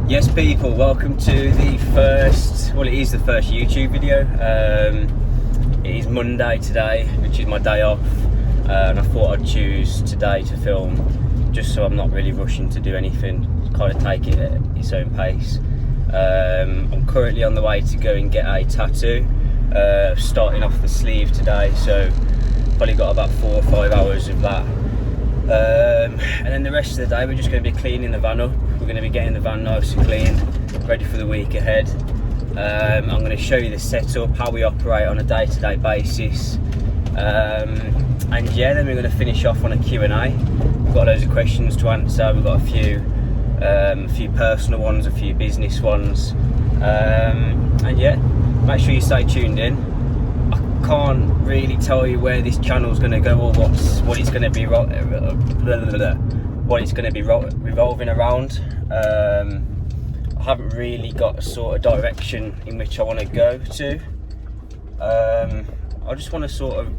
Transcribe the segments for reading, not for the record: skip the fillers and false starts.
Yes people, welcome to the first, well it is the first YouTube video. It is Monday today, which is my day off, and I thought I'd choose today to film just so I'm not really rushing to do anything, kind of take it at its own pace. I'm currently on the way to go and get a tattoo, starting off the sleeve today, so probably got about 4 or 5 hours of that. And then the rest of the day we're just going to be cleaning the van up. We're going to be getting the van nice and clean, ready for the week ahead. I'm going to show you the setup, how we operate on a day-to-day basis, and yeah, then we're going to finish off on a Q&A. We've got loads of questions to answer. We've got a few personal ones, a few business ones, and yeah, make sure you stay tuned in. Can't really tell you where this channel is going to go or what it's going to be revolving around. I haven't really got a sort of direction in which I want to go to. I just want to sort of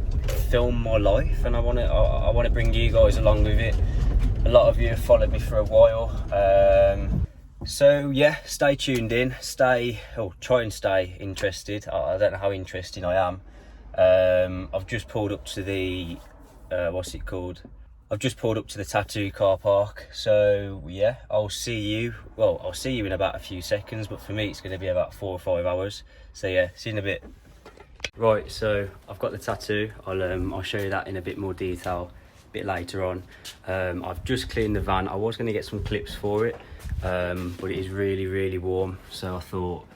film my life, and I want to bring you guys along with it. A lot of you have followed me for a while, so yeah, stay tuned in, try and stay interested. I don't know how interested I am. I've just pulled up to the I've just pulled up to the tattoo car park, so yeah, I'll see you in about a few seconds, but for me it's going to be about 4 or 5 hours, so yeah, see you in a bit. Right, so I've got the tattoo. I'll show you that in a bit more detail a bit later on. I've just cleaned the van. I was going to get some clips for it, but it is really warm, so I thought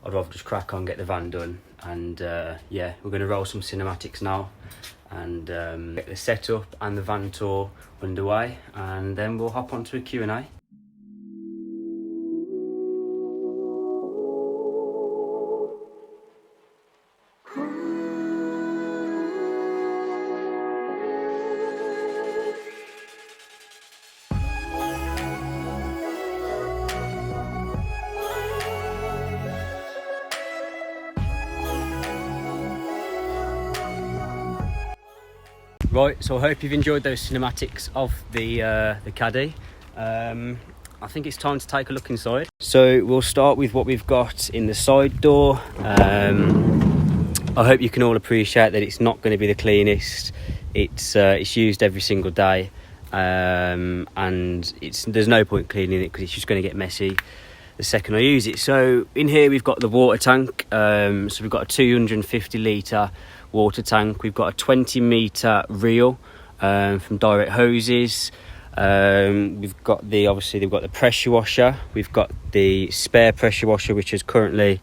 I'd rather just crack on, get the van done, and yeah, we're going to roll some cinematics now and get the setup and the van tour underway, and then we'll hop onto a Q&A. Right, so I hope you've enjoyed those cinematics of the caddy. I think it's time to take a look inside. So we'll start with what we've got in the side door. I hope you can all appreciate that it's not going to be the cleanest. It's used every single day, and there's no point cleaning it because it's just going to get messy the second I use it. So in here we've got the water tank. So we've got a 250 litre water tank. We've got a 20 metre reel from Direct Hoses. We've got they've got the pressure washer. We've got the spare pressure washer, which has currently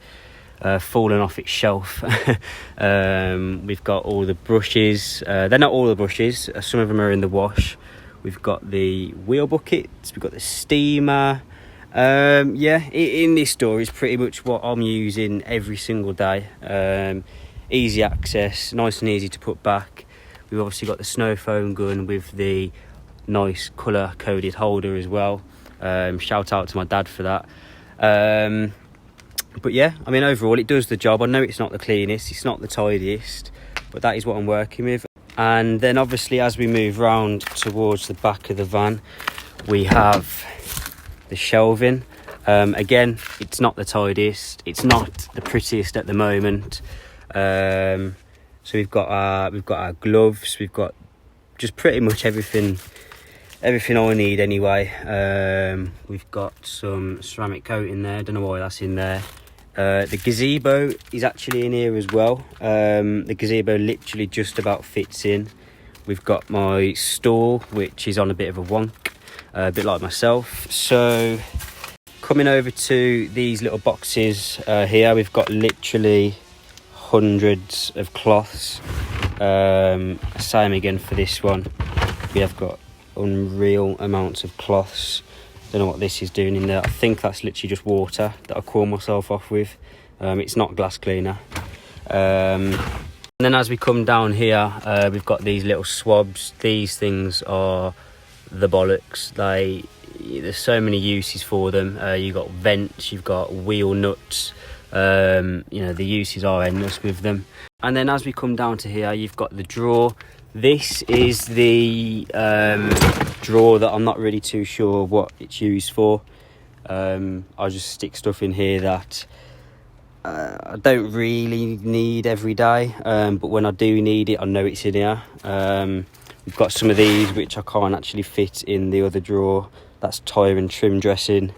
fallen off its shelf. We've got all the brushes. They're not all the brushes, some of them are in the wash. We've got the wheel buckets, we've got the steamer. Yeah, in this store is pretty much what I'm using every single day. Easy access, nice and easy to put back. We've obviously got the snow foam gun with the nice colour coded holder as well. Shout out to my dad for that. But yeah, I mean, overall it does the job. I know it's not the cleanest, it's not the tidiest, but that is what I'm working with. And then obviously as we move round towards the back of the van, we have the shelving. Again, it's not the tidiest, it's not the prettiest at the moment. So we've got our gloves, we've got just pretty much everything I need anyway. We've got some ceramic coating there, don't know why that's in there. The gazebo is actually in here as well. The gazebo literally just about fits in. We've got my stool, which is on a bit of a wonk, a bit like myself. So coming over to these little boxes here, we've got literally hundreds of cloths. Same again for this one. We have got unreal amounts of cloths. Don't know what this is doing in there. I think that's literally just water that I cool myself off with. It's not glass cleaner. And then as we come down here, we've got these little swabs. These things are the bollocks. There's so many uses for them. You've got vents, you've got wheel nuts. The uses are endless with them. And then as we come down to here, you've got the drawer. This is the drawer that I'm not really too sure what it's used for. I just stick stuff in here that I don't really need every day, but when I do need it, I know it's in here. We've got some of these which I can't actually fit in the other drawer. That's tyre and trim dressing.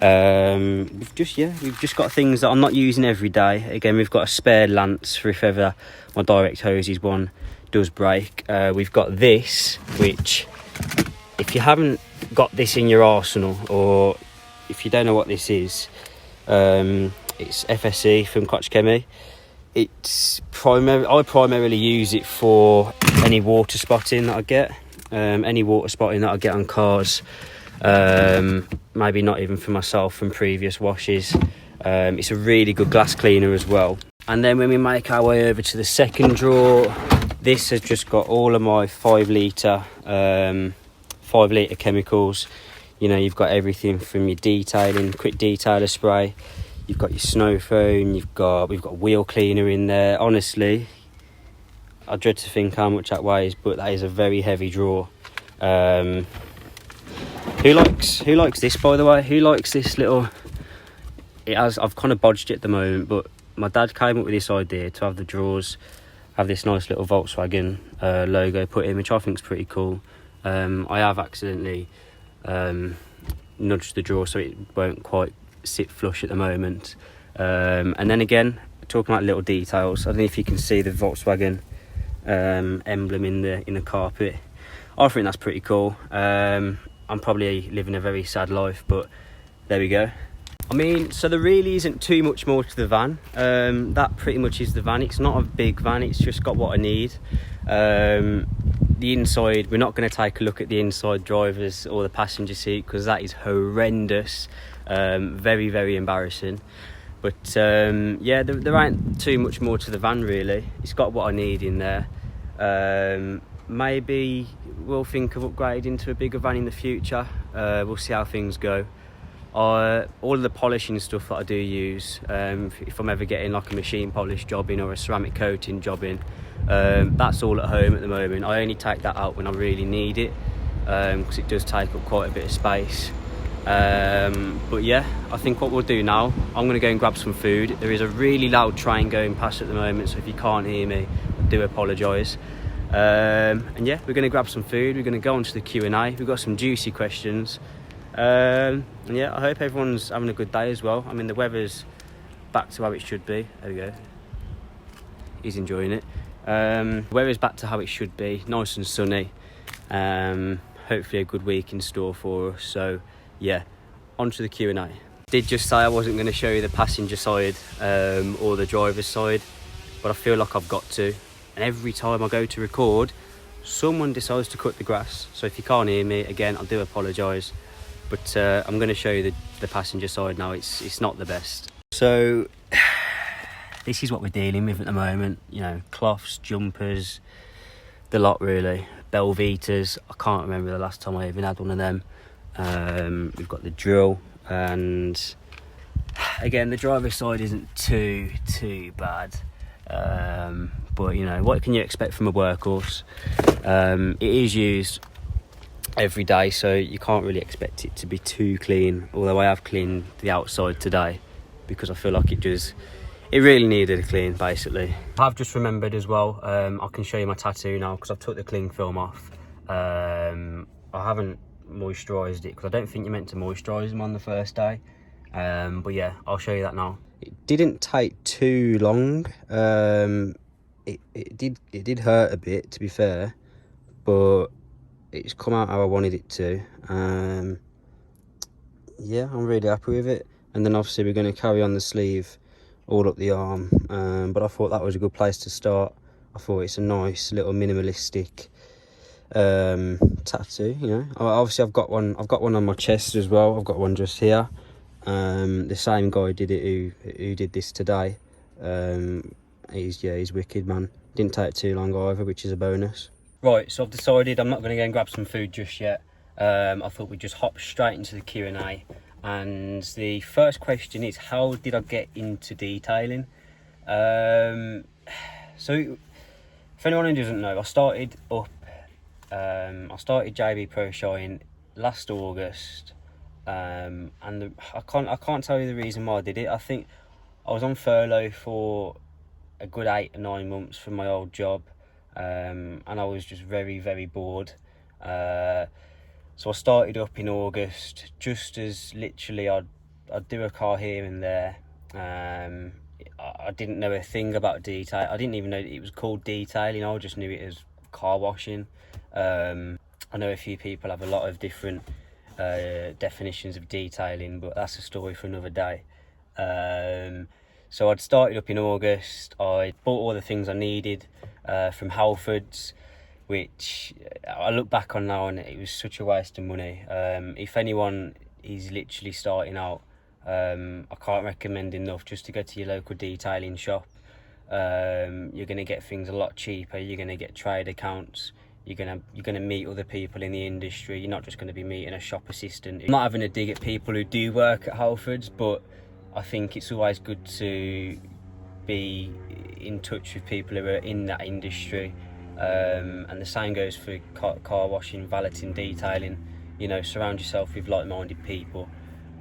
We've just got things that I'm not using every day. Again, we've got a spare lance for if ever my direct hoses one does break. We've got this, which if you haven't got this in your arsenal, or if you don't know what this is, it's FSE from Koch Chemie. I primarily use it for any water spotting that I get, any water spotting that I get on cars. Maybe not even for myself from previous washes. It's a really good glass cleaner as well. And then when we make our way over to the second drawer, this has just got all of my 5 litre chemicals. You know, you've got everything from your detailing, quick detailer spray. You've got your snow phone. We've got wheel cleaner in there. Honestly, I dread to think how much that weighs, but that is a very heavy drawer. Who likes this, by the way? Who likes this little? I've kind of bodged it at the moment, but my dad came up with this idea to have the drawers have this nice little Volkswagen logo put in, which I think is pretty cool. I have accidentally nudged the drawer so it won't quite sit flush at the moment. And then again, talking about little details, I don't know if you can see the Volkswagen emblem in the carpet. I think that's pretty cool. I'm probably living a very sad life, but there we go. I mean, so there really isn't too much more to the van. That pretty much is the van. It's not a big van, it's just got what I need. The inside, we're not going to take a look at the inside drivers or the passenger seat because that is horrendous. Very, very embarrassing. But yeah, there ain't too much more to the van really. It's got what I need in there. Maybe we'll think of upgrading to a bigger van in the future. We'll see how things go. All of the polishing stuff that I do use, if I'm ever getting like a machine polish job in or a ceramic coating job in, that's all at home at the moment. I only take that out when I really need it, because it does take up quite a bit of space. But yeah, I think what we'll do now, I'm going to go and grab some food. There is a really loud train going past at the moment, so if you can't hear me, I do apologise. And yeah, we're going to grab some food. We're going to go on to the Q&A. We've got some juicy questions. And yeah, I hope everyone's having a good day as well. I mean, the weather's back to how it should be. There we go. He's enjoying it. The weather's back to how it should be, nice and sunny. Hopefully a good week in store for us. So yeah, on to the Q&A. Did just say I wasn't going to show you the passenger side or the driver's side, but I feel like I've got to. And every time I go to record, someone decides to cut the grass. So if you can't hear me, again, I do apologise. But I'm going to show you the passenger side now. It's not the best. So this is what we're dealing with at the moment. You know, cloths, jumpers, the lot really. Belvitas, I can't remember the last time I even had one of them. We've got the drill, and again, the driver's side isn't too bad. But you know, what can you expect from a workhorse? It is used every day, so you can't really expect it to be too clean, although I have cleaned the outside today because I feel like it really needed a clean basically. I've just remembered as well, I can show you my tattoo now because I've took the cling film off. I haven't moisturised it because I don't think you're meant to moisturise them on the first day, but yeah, I'll show you that now. It didn't take too long. It did hurt a bit, to be fair, but it's come out how I wanted it to. Yeah, I'm really happy with it. And then obviously we're going to carry on the sleeve all up the arm, but I thought that was a good place to start. I thought it's a nice little minimalistic tattoo, you know. Obviously I've got one on my chest as well. I've got one just here. The same guy did it who did this today. He's wicked, man. Didn't take too long either, which is a bonus. Right, so I've decided I'm not going to go and grab some food just yet. I thought we'd just hop straight into the Q&A. And the first question is, how did I get into detailing? So, for anyone who doesn't know, I started JB Pro Shine last August, And I can't tell you the reason why I did it. I think I was on furlough for a good 8 or 9 months from my old job, and I was just very bored. So I started up in August, just as literally I'd do a car here and there. I didn't know a thing about detail. I didn't even know it was called detailing. I just knew it as car washing. I know a few people have a lot of different definitions of detailing, but that's a story for another day. So I'd started up in August. I bought all the things I needed from Halfords, which I look back on now and it was such a waste of money. If anyone is literally starting out, I can't recommend enough just to go to your local detailing shop. You're going to get things a lot cheaper. You're going to get trade accounts. You're gonna meet other people in the industry. You're not just going to be meeting a shop assistant. I'm not having a dig at people who do work at Halfords, but I think it's always good to be in touch with people who are in that industry. And the same goes for car washing, valeting, detailing. You know, surround yourself with like-minded people,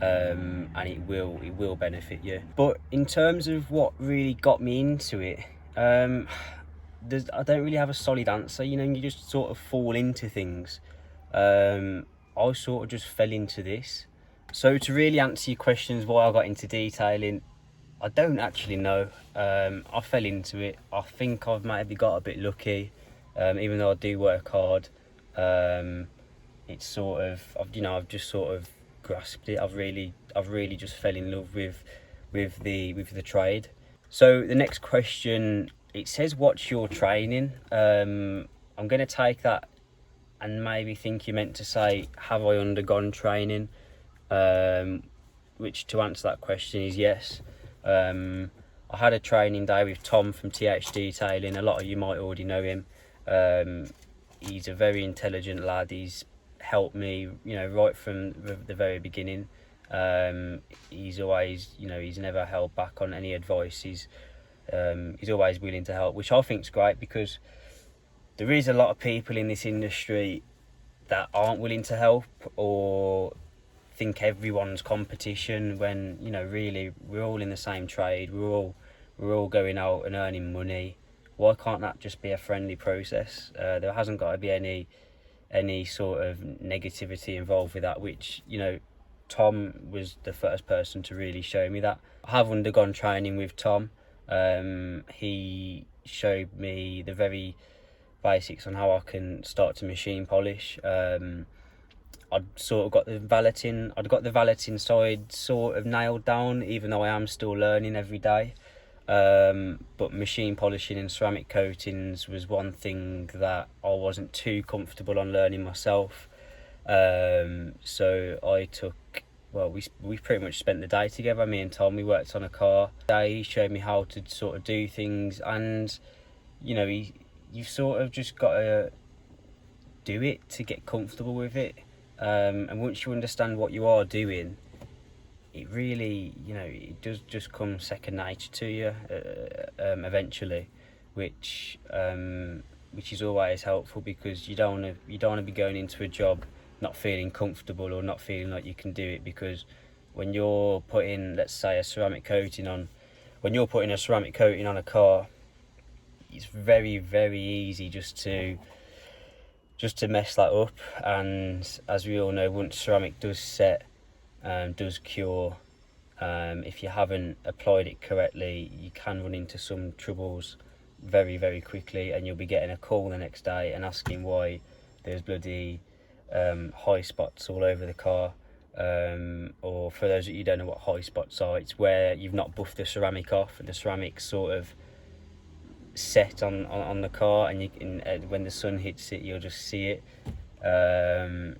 and it will benefit you. But in terms of what really got me into it, I don't really have a solid answer. You know, you just sort of fall into things. I sort of just fell into this. So to really answer your questions why I got into detailing, I don't actually know. I fell into it. I think I've maybe got a bit lucky, even though I do work hard. It's sort of, I've just sort of grasped it. I've really just fell in love with the trade. So the next question, it says, what's your training? I'm going to take that and maybe think you meant to say, have I undergone training? Which, to answer that question, is yes. I had a training day with Tom from TH Detailing. A lot of you might already know him. He's a very intelligent lad. He's helped me, right from the very beginning. He's always, he's never held back on any advice. He's always willing to help, which I think is great, because there is a lot of people in this industry that aren't willing to help, or think everyone's competition, when really we're all in the same trade. We're all going out and earning money. Why can't that just be a friendly process? There hasn't got to be any sort of negativity involved with that, which Tom was the first person to really show me that. I have undergone training with Tom. He showed me the very basics on how I can start to machine polish. I'd sort of got the valeting side sort of nailed down, even though I am still learning every day. But machine polishing and ceramic coatings was one thing that I wasn't too comfortable on learning myself. So I took, we pretty much spent the day together, me and Tom. We worked on a car. He showed me how to sort of do things, and you've sort of just got to do it to get comfortable with it. And once you understand what you are doing, it really, it does just come second nature to you eventually, which is always helpful, because you don't want to be going into a job not feeling comfortable or not feeling like you can do it. Because when you're putting, let's say, a ceramic coating on a car, it's very easy just to mess that up. And as we all know, once ceramic does set, does cure, if you haven't applied it correctly, you can run into some troubles very quickly, and you'll be getting a call the next day and asking why there's bloody high spots all over the car. Or for those of you who don't know what high spots are, it's where you've not buffed the ceramic off, and the ceramic's sort of set on the car, and you can, when the sun hits it, you'll just see it. And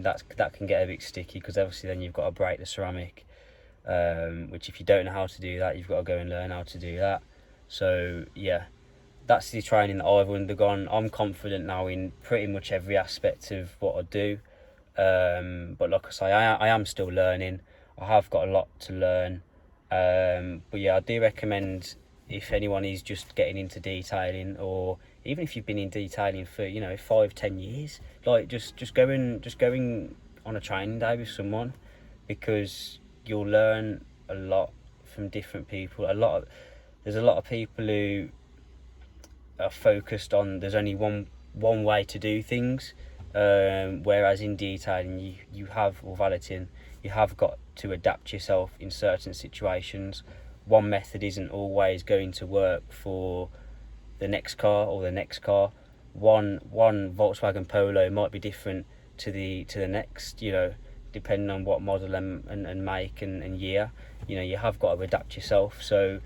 that can get a bit sticky, because obviously then you've got to break the ceramic, which, if you don't know how to do that, you've got to go and learn how to do that. So yeah, that's the training that I've undergone. I'm confident now in pretty much every aspect of what I do, but like I say, I am still learning. I have got a lot to learn, but yeah, I do recommend, if anyone is just getting into detailing, or even if you've been in detailing for 5-10 years, like just going on a training day with someone, because you'll learn a lot from different people. There's a lot of people who are focused on there's only one way to do things, whereas in detailing you have, or valeting, you have got to adapt yourself in certain situations. One method isn't always going to work for the next car or the next car. One Volkswagen Polo might be different to the next, you know, depending on what model and make and year. You know, you have got to adapt yourself. So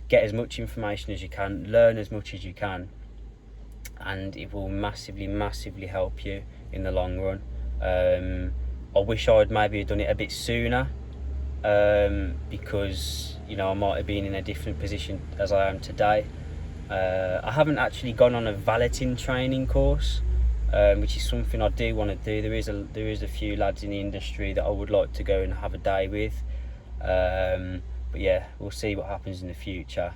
get as much information as you can, learn as much as you can, and it will massively help you in the long run. I wish I'd maybe done it a bit sooner, because, you know, I might have been in a different position as I am today. I haven't actually gone on a valeting training course, which is something I do want to do. There is a few lads in the industry that I would like to go and have a day with, but yeah, we'll see what happens in the future.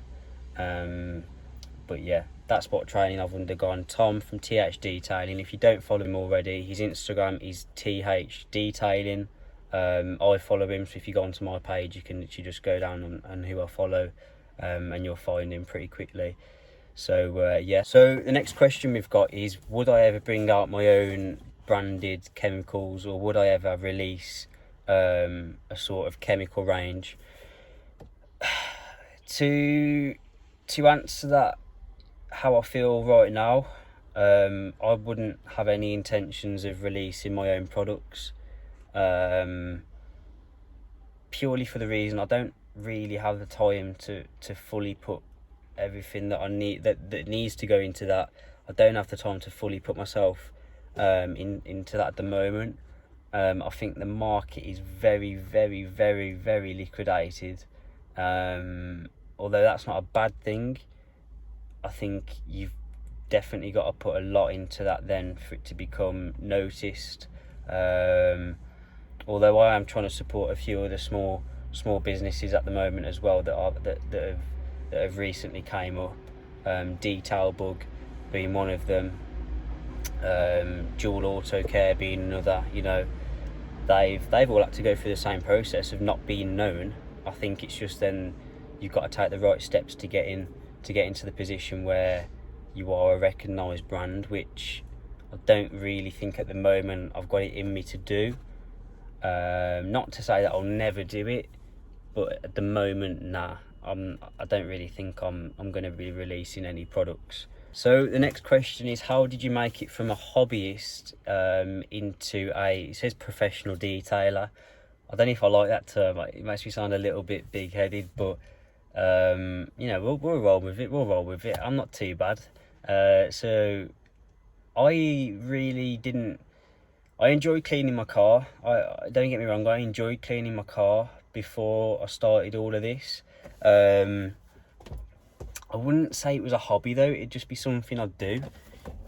But yeah, that's what training I've undergone. Tom from TH Detailing, if you don't follow him already, his Instagram is TH Detailing. I follow him, so if you go onto my page, you can literally just go down on who I follow, and you'll find him pretty quickly. So yeah, so the next question we've got is, would I ever bring out my own branded chemicals, or would I ever release a sort of chemical range? To answer that how I feel right now, I wouldn't have any intentions of releasing my own products, purely for the reason I don't really have the time to fully put everything that I need that needs to go into that. I don't have the time to fully put myself into that at the moment. I think the market is very liquidated, although that's not a bad thing. I think you've definitely got to put a lot into that then for it to become noticed. Although I am trying to support a few of the small businesses at the moment as well that have recently came up. Detail Bug being one of them, Dual Auto Care being another. You know, they've all had to go through the same process of not being known. I think it's just then you've got to take the right steps to get into the position where you are a recognised brand, which I don't really think at the moment I've got it in me to do. Not to say that I'll never do it, but at the moment, nah. I don't really think I'm going to be releasing any products. So the next question is, how did you make it from a hobbyist into it says professional detailer? I don't know if I like that term. It makes me sound a little bit big-headed, but you know, we'll roll with it. I'm not too bad. So I enjoy cleaning my car. I don't get me wrong, I enjoyed cleaning my car before I started all of this. I wouldn't say it was a hobby though, it'd just be something I'd do.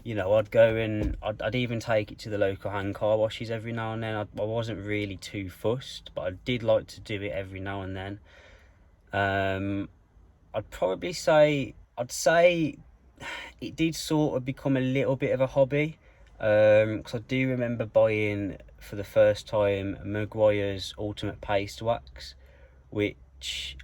You know, I'd go and I'd even take it to the local hand car washes every now and then. I wasn't really too fussed, but I did like to do it every now and then. I'd say it did sort of become a little bit of a hobby, because I do remember buying for the first time Maguire's Ultimate Paste Wax, which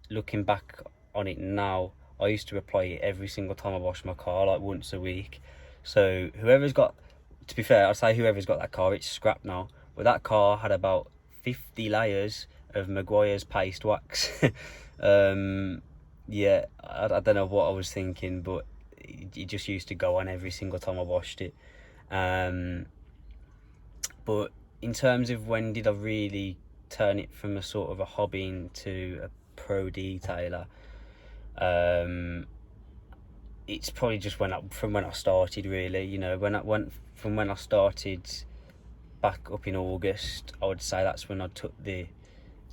looking back on it now, I used to apply it every single time I washed my car, like once a week. So to be fair, I'd say whoever's got that car, it's scrapped now, but that car had about 50 layers of Maguire's paste wax. Yeah, I don't know what I was thinking, but it just used to go on every single time I washed it. But in terms of when did I really turn it from a sort of a hobby into a pro detailer, it's probably just from when I started, really. You know, when I started back up in August, I would say that's when I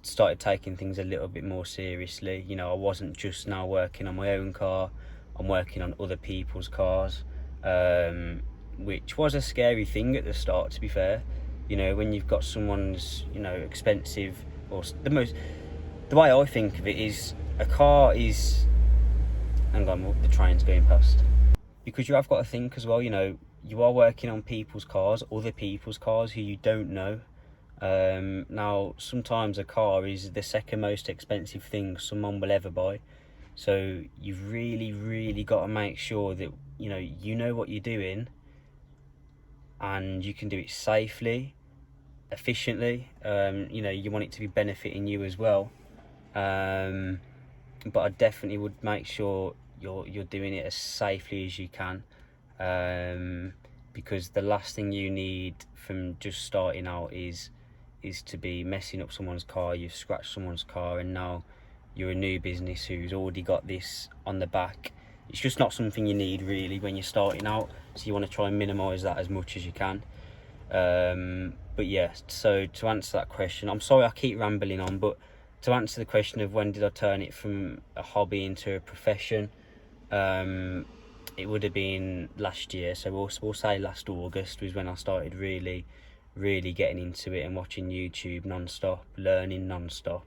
started taking things a little bit more seriously. You know, I wasn't just now working on my own car, I'm working on other people's cars, which was a scary thing at the start, to be fair. You know, when you've got someone's, you know, expensive, or the way I think of it is, a car is, hang on, the train's going past, because you have got to think as well, you know, you are working on people's cars, other people's cars who you don't know. Now, sometimes a car is the second most expensive thing someone will ever buy. So you've really got to make sure that you know what you're doing, and you can do it safely, efficiently. You want it to be benefiting you as well. But I definitely would make sure you're doing it as safely as you can, because the last thing you need from just starting out is to be messing up someone's car. You've scratched someone's car, and now you're a new business who's already got this on the back. It's just not something you need really when you're starting out, so you want to try and minimize that as much as you can. But yeah, so to answer that question, I'm sorry I keep rambling on, but to answer the question of when did I turn it from a hobby into a profession, it would have been last year. So we'll say last August was when I started really getting into it and watching YouTube non-stop, learning non-stop.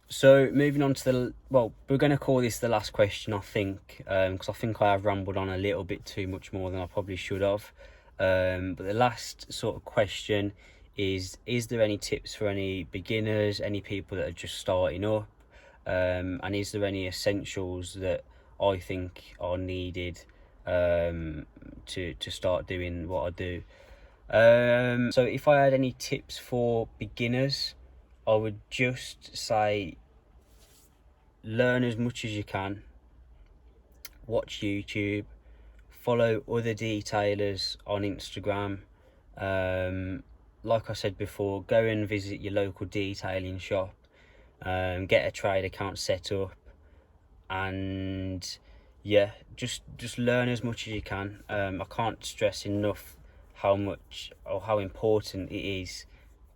So moving on to we're going to call this the last question, I think, because I think I have rambled on a little bit too much more than I probably should have. But the last sort of question is there any tips for any beginners, any people that are just starting up, and is there any essentials that I think are needed to start doing what I do? So if I had any tips for beginners, I would just say learn as much as you can, watch YouTube, follow other detailers on Instagram. Like I said before, go and visit your local detailing shop, get a trade account set up, and yeah, just learn as much as you can. I can't stress enough how much or how important it is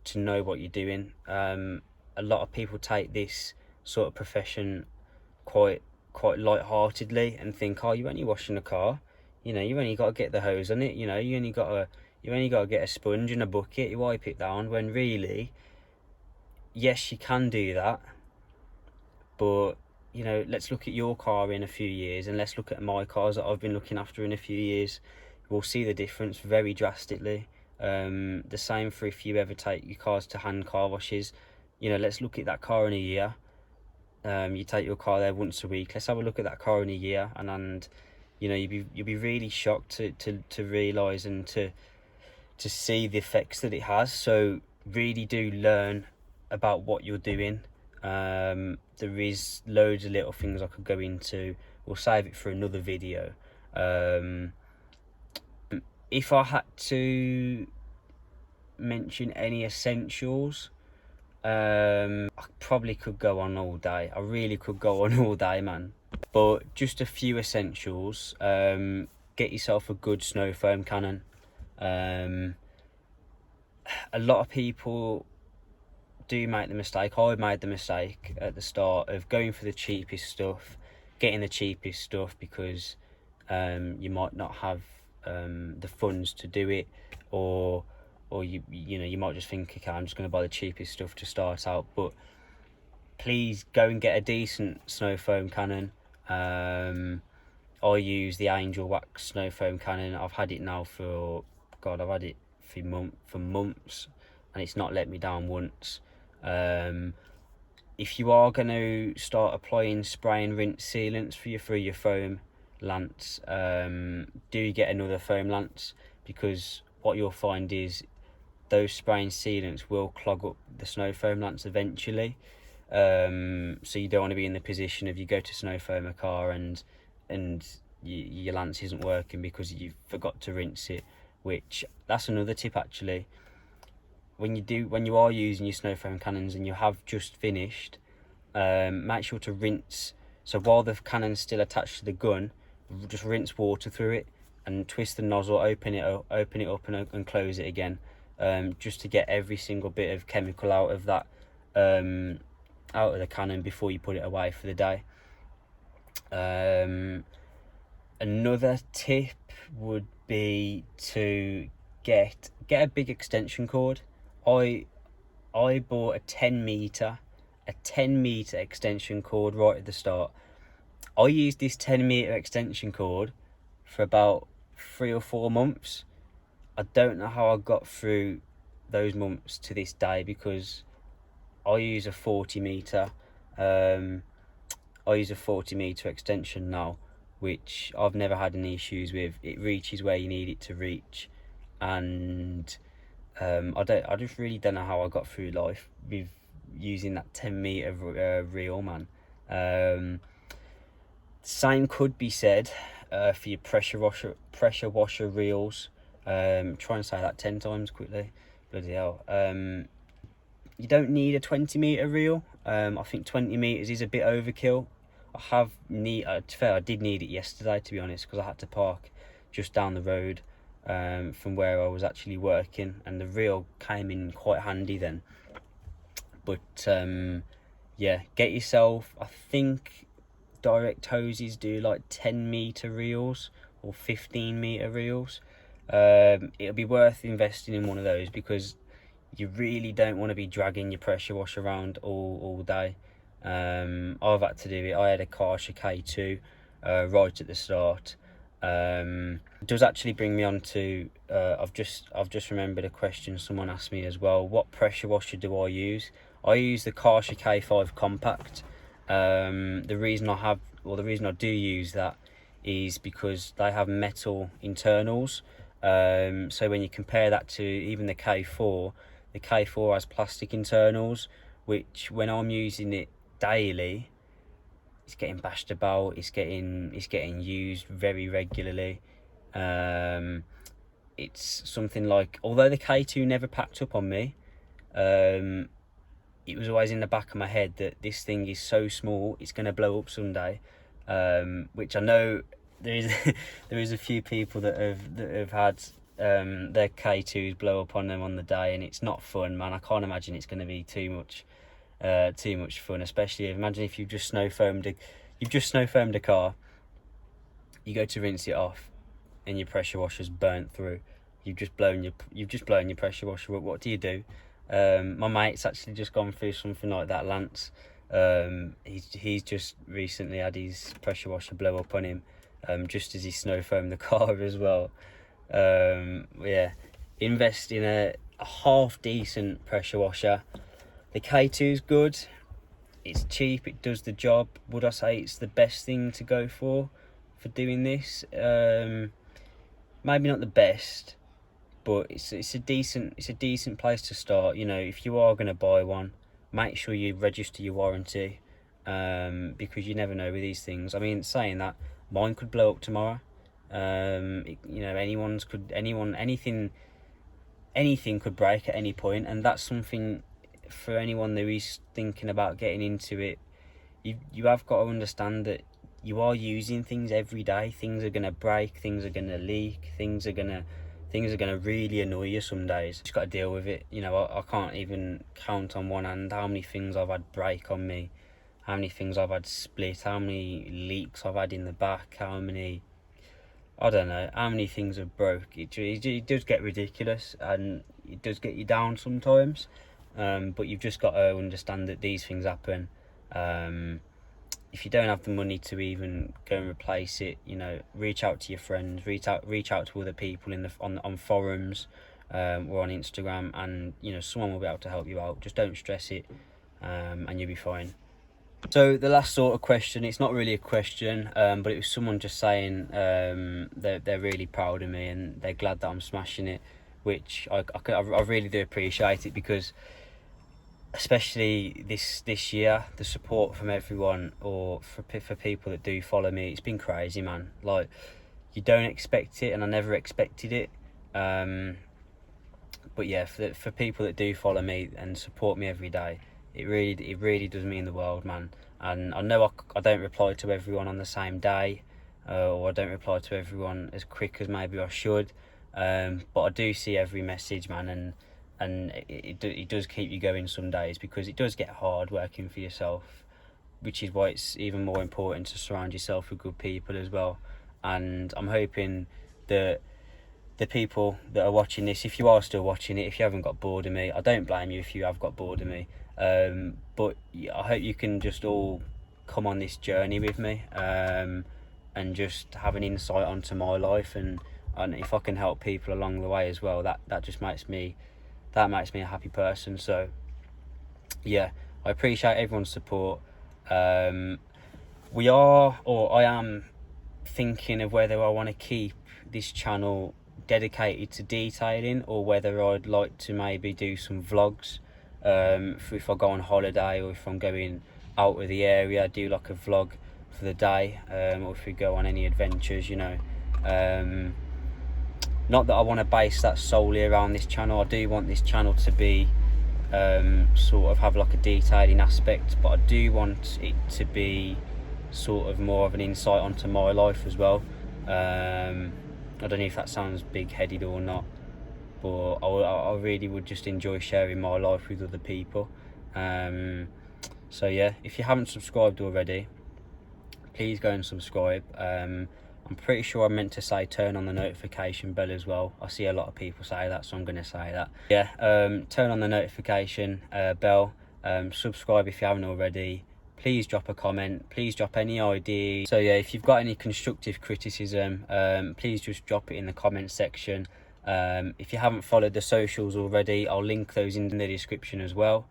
to know what you're doing. A lot of people take this sort of profession quite light-heartedly and think, oh, you're only washing a car, you only got to get the hose on it, you only got to get a sponge and a bucket, you wipe it down. When really, yes, you can do that, but let's look at your car in a few years, and let's look at my cars that I've been looking after in a few years. We'll see the difference very drastically. The same for if you ever take your cars to hand car washes. Let's look at that car in a year. You take your car there once a week. Let's have a look at that car in a year, and you'll be really shocked to realise and to see the effects that it has. So really do learn about what you're doing. There is loads of little things I could go into. We'll save it for another video. If I had to mention any essentials, I probably could go on all day. I really could go on all day, man. But just a few essentials. Get yourself a good snow foam cannon. A lot of people do make the mistake. I made the mistake at the start of going for the cheapest stuff, getting the cheapest stuff because you might not have the funds to do it, or you might just think, okay, I'm just going to buy the cheapest stuff to start out. But please go and get a decent snow foam cannon. I use the Angel Wax snow foam cannon. I've had it now for months, and it's not let me down once. If you are going to start applying spray and rinse sealants for your foam lance, do get another foam lance, because what you'll find is those spray and sealants will clog up the snow foam lance eventually. So you don't want to be in the position of you go to snow foam a car and your lance isn't working because you forgot to rinse it. Which, that's another tip actually. When you are using your snow foam cannons and you have just finished, make sure to rinse. So while the cannon's still attached to the gun, just rinse water through it and twist the nozzle, open it up and close it again, just to get every single bit of chemical out of that, out of the cannon before you put it away for the day. Another tip would be to get a big extension cord. I bought a 10 meter extension cord right at the start. I used this 10 meter extension cord for about 3 or 4 months. I don't know how I got through those months to this day, because I use a 40 meter. I use a 40 meter extension now, which I've never had any issues with. It reaches where you need it to reach, and I just really don't know how I got through life with using that 10 meter reel, man. Same could be said for your pressure washer reels. Try and say that 10 times quickly. Bloody hell. You don't need a 20 meter reel. I think 20 meters is a bit overkill. To be fair, I did need it yesterday, to be honest, because I had to park just down the road from where I was actually working, and the reel came in quite handy then. But yeah, get yourself, I think direct hoses do like 10 meter reels or 15 meter reels. It'll be worth investing in one of those, because you really don't want to be dragging your pressure wash around all day. I've had to do it. I had a Thankyou K2 right at the start. It does actually bring me on to I've just remembered a question someone asked me as well. What pressure washer do I use? I use the Thankyou K5 Compact. The reason I do use that is because they have metal internals. So when you compare that to even the K4, the K4 has plastic internals, which when I'm using it daily, it's getting bashed about. It's getting used very regularly. It's something like, although the K2 never packed up on me, it was always in the back of my head that this thing is so small, it's going to blow up someday. Which I know there is a few people that have had their K2s blow up on them on the day, and it's not fun, man. I can't imagine it's going to be too much fun, especially imagine if you've just snow foamed a car, you go to rinse it off, and your pressure washer's burnt through. You've just blown your pressure washer up. What do you do? My mate's actually just gone through something like that, Lance. He's just recently had his pressure washer blow up on him, just as he snow foamed the car as well. Yeah, invest in a half decent pressure washer. The K2 is good. It's cheap. It does the job. Would I say it's the best thing to go for doing this? Maybe not the best, but it's a decent place to start. You know, if you are going to buy one, make sure you register your warranty, because you never know with these things. I mean, saying that, mine could blow up tomorrow. Anything could break at any point, and that's something for anyone that is thinking about getting into it. You have got to understand that you are using things every day. Things are going to break, things are going to leak, things are going to really annoy you some days. You just got to deal with it. You know, I can't even count on one hand how many things I've had break on me, how many things I've had split, how many leaks I've had in the back, I don't know how many things have broke. It does get ridiculous, and it does get you down sometimes. But you've just got to understand that these things happen. If you don't have the money to even go and replace it, you know, reach out to your friends, reach out to other people on forums, or on Instagram, and you know, someone will be able to help you out. Just don't stress it, and you'll be fine. So the last sort of question, it's not really a question, but it was someone just saying they're really proud of me and they're glad that I'm smashing it, which I really do appreciate it, because especially this year, the support from everyone, or for people that do follow me, it's been crazy, man. Like, you don't expect it, and I never expected it. But yeah, for people that do follow me and support me every day, it really does mean the world, man. And I know I don't reply to everyone on the same day, or I don't reply to everyone as quick as maybe I should, but I do see every message, man, and it does keep you going some days, because it does get hard working for yourself, which is why it's even more important to surround yourself with good people as well. And I'm hoping that the people that are watching this, if you are still watching it, if you haven't got bored of me, I don't blame you if you have got bored of me, but I hope you can just all come on this journey with me, and just have an insight onto my life and and if I can help people along the way as well, that just makes me a happy person. So yeah, I appreciate everyone's support. I am thinking of whether I want to keep this channel dedicated to detailing, or whether I'd like to maybe do some vlogs, if I go on holiday, or if I'm going out of the area, do like a vlog for the day, or if we go on any adventures, you know. Not that I want to base that solely around this channel. I do want this channel to be sort of have like a detailing aspect, but I do want it to be sort of more of an insight onto my life as well. I don't know if that sounds big-headed or not, but I really would just enjoy sharing my life with other people. So yeah, if you haven't subscribed already, please go and subscribe. I'm pretty sure I meant to say turn on the notification bell as well. I see a lot of people say that, so I'm going to say that. Yeah, turn on the notification bell, subscribe if you haven't already. Please drop a comment, please drop any ideas. So yeah, if you've got any constructive criticism, please just drop it in the comment section. If you haven't followed the socials already, I'll link those in the description as well.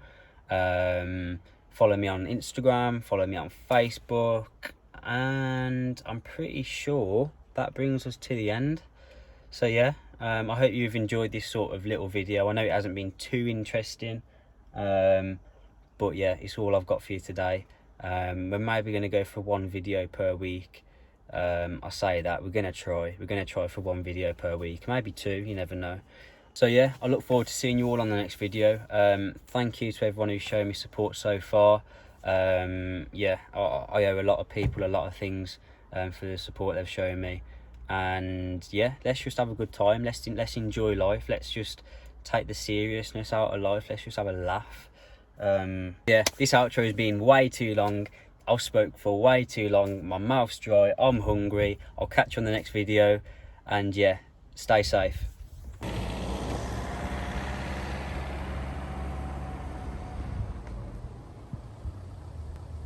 Follow me on Instagram, follow me on Facebook, and I'm pretty sure that brings us to the end. So yeah, I hope you've enjoyed this sort of little video. I know it hasn't been too interesting, but yeah, it's all I've got for you today. We're maybe going to go for one video per week. I say that, we're going to try for one video per week, maybe two, you never know. So yeah, I look forward to seeing you all on the next video. Thank you to everyone who's shown me support so far. Yeah, I owe a lot of people a lot of things for the support they've shown me. And yeah, let's just have a good time. Let's enjoy life. Let's just take the seriousness out of life. Let's just have a laugh. Yeah, this outro has been way too long. I've spoke for way too long. My mouth's dry. I'm hungry. I'll catch you on the next video. And yeah, stay safe.